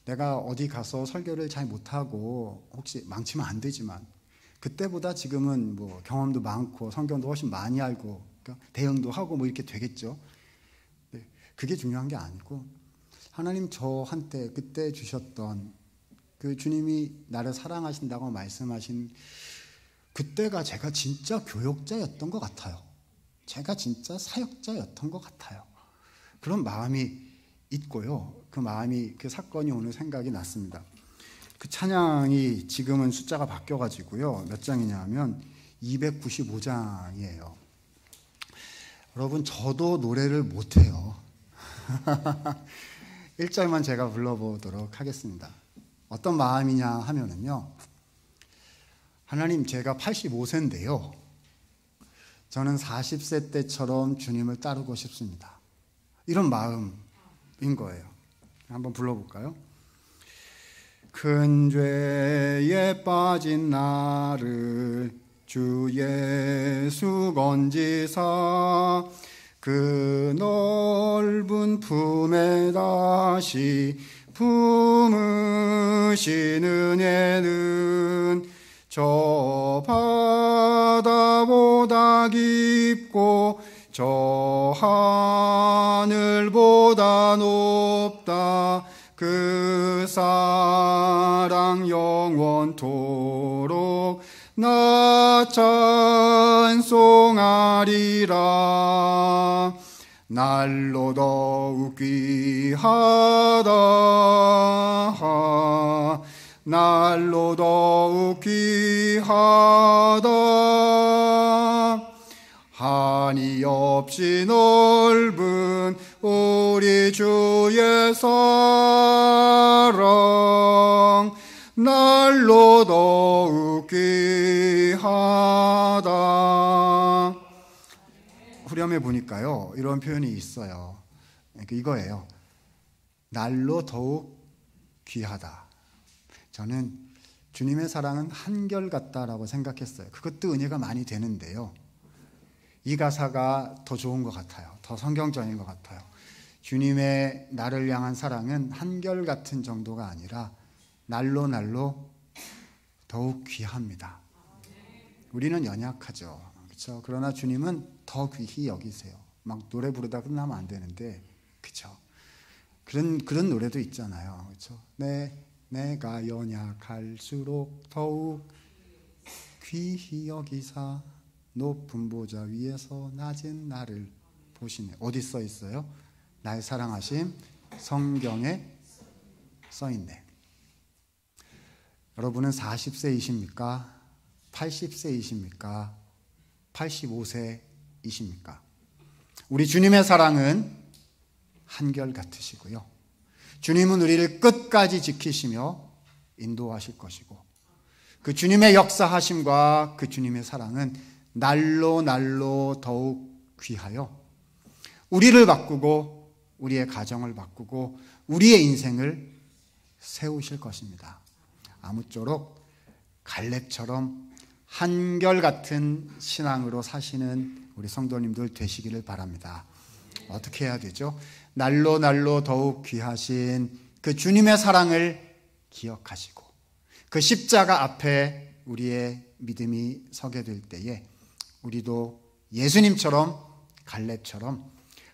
내가 어디 가서 설교를 잘 못하고 혹시 망치면 안 되지만 그때보다 지금은 뭐 경험도 많고 성경도 훨씬 많이 알고 대응도 하고 뭐 이렇게 되겠죠. 그게 중요한 게 아니고 하나님 저한테 그때 주셨던 그 주님이 나를 사랑하신다고 말씀하신 그때가 제가 진짜 교역자였던 것 같아요. 제가 진짜 사역자였던 것 같아요. 그런 마음이 있고요. 그 마음이, 그 사건이 오늘 생각이 났습니다. 그 찬양이 지금은 숫자가 바뀌어가지고요. 몇 장이냐 하면 295장이에요. 여러분, 저도 노래를 못해요. 1절만 제가 불러보도록 하겠습니다. 어떤 마음이냐 하면은요, 하나님, 제가 85세인데요. 저는 40세 때처럼 주님을 따르고 싶습니다. 이런 마음인 거예요. 한번 불러볼까요? 큰 죄에 빠진 나를 주 예수 건지사 그 넓은 품에 다시 품으신 은혜는 저 바다보다 깊고 저 하늘보다 높다. 그 사랑 영원토록 나 찬송하리라. 날로 더욱 귀하다. 날로 더욱 귀하다. 한이 없이 넓은 우리 주의 사랑 날로 더욱 귀하다. 후렴에 보니까요, 이런 표현이 있어요. 이거예요. 날로 더욱 귀하다. 저는 주님의 사랑은 한결같다라고 생각했어요. 그것도 은혜가 많이 되는데요, 이 가사가 더 좋은 것 같아요. 더 성경적인 것 같아요. 주님의 나를 향한 사랑은 한결같은 정도가 아니라 날로 날로 더욱 귀합니다. 우리는 연약하죠. 그렇죠? 그러나 주님은 더 귀히 여기세요. 막 노래 부르다 끝나면 안 되는데, 그렇죠? 그런 노래도 있잖아요. 그렇죠? 내가 연약할수록 더욱 귀히 여기사 높은 보좌 위에서 낮은 나를 보시네. 어디 써 있어요? 나의 사랑하심 성경에 써 있네. 여러분은 40세이십니까? 80세이십니까? 85세이십니까? 우리 주님의 사랑은 한결같으시고요. 주님은 우리를 끝까지 지키시며 인도하실 것이고, 그 주님의 역사하심과 그 주님의 사랑은 날로 날로 더욱 귀하여 우리를 바꾸고 우리의 가정을 바꾸고 우리의 인생을 세우실 것입니다. 아무쪼록 갈렙처럼 한결같은 신앙으로 사시는 우리 성도님들 되시기를 바랍니다. 어떻게 해야 되죠? 날로 날로 더욱 귀하신 그 주님의 사랑을 기억하시고 그 십자가 앞에 우리의 믿음이 서게 될 때에 우리도 예수님처럼 갈렙처럼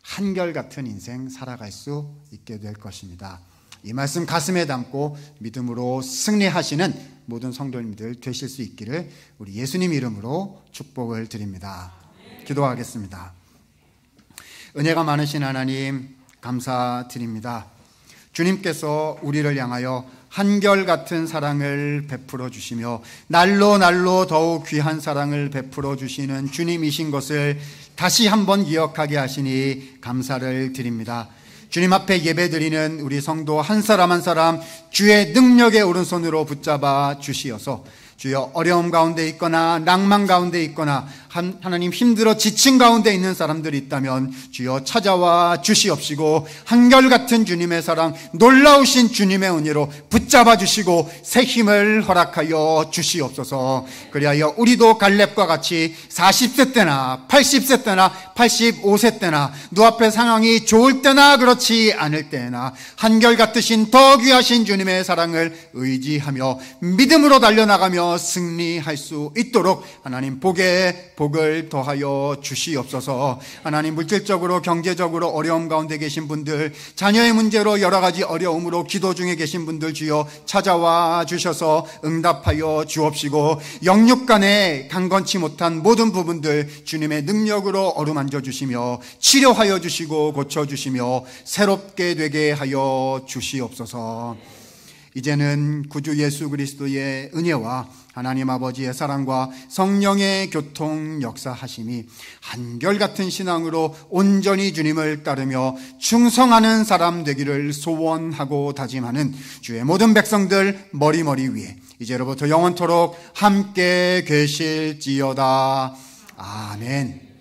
한결같은 인생 살아갈 수 있게 될 것입니다. 이 말씀 가슴에 담고 믿음으로 승리하시는 모든 성도님들 되실 수 있기를 우리 예수님 이름으로 축복을 드립니다. 기도하겠습니다. 은혜가 많으신 하나님 감사드립니다. 주님께서 우리를 향하여 한결같은 사랑을 베풀어 주시며 날로 날로 더욱 귀한 사랑을 베풀어 주시는 주님이신 것을 다시 한번 기억하게 하시니 감사를 드립니다. 주님 앞에 예배드리는 우리 성도 한 사람 한 사람 주의 능력의 오른손으로 붙잡아 주시어서 주여 어려움 가운데 있거나 낭만 가운데 있거나 하나님 힘들어 지친 가운데 있는 사람들이 있다면 주여 찾아와 주시옵시고 한결같은 주님의 사랑 놀라우신 주님의 은혜로 붙잡아 주시고 새 힘을 허락하여 주시옵소서. 그리하여 우리도 갈렙과 같이 40세 때나 80세 때나 85세 때나 눈앞의 상황이 좋을 때나 그렇지 않을 때나 한결같으신 더 귀하신 주님의 사랑을 의지하며 믿음으로 달려나가며 승리할 수 있도록 하나님 복을 더하여 주시옵소서. 하나님 물질적으로 경제적으로 어려움 가운데 계신 분들, 자녀의 문제로 여러 가지 어려움으로 기도 중에 계신 분들 주여 찾아와 주셔서 응답하여 주옵시고 영육간에 강건치 못한 모든 부분들 주님의 능력으로 어루만져 주시며 치료하여 주시고 고쳐주시며 새롭게 되게 하여 주시옵소서. 이제는 구주 예수 그리스도의 은혜와 하나님 아버지의 사랑과 성령의 교통 역사하심이 한결같은 신앙으로 온전히 주님을 따르며 충성하는 사람 되기를 소원하고 다짐하는 주의 모든 백성들 머리머리 위에 이제로부터 영원토록 함께 계실지어다. 아멘.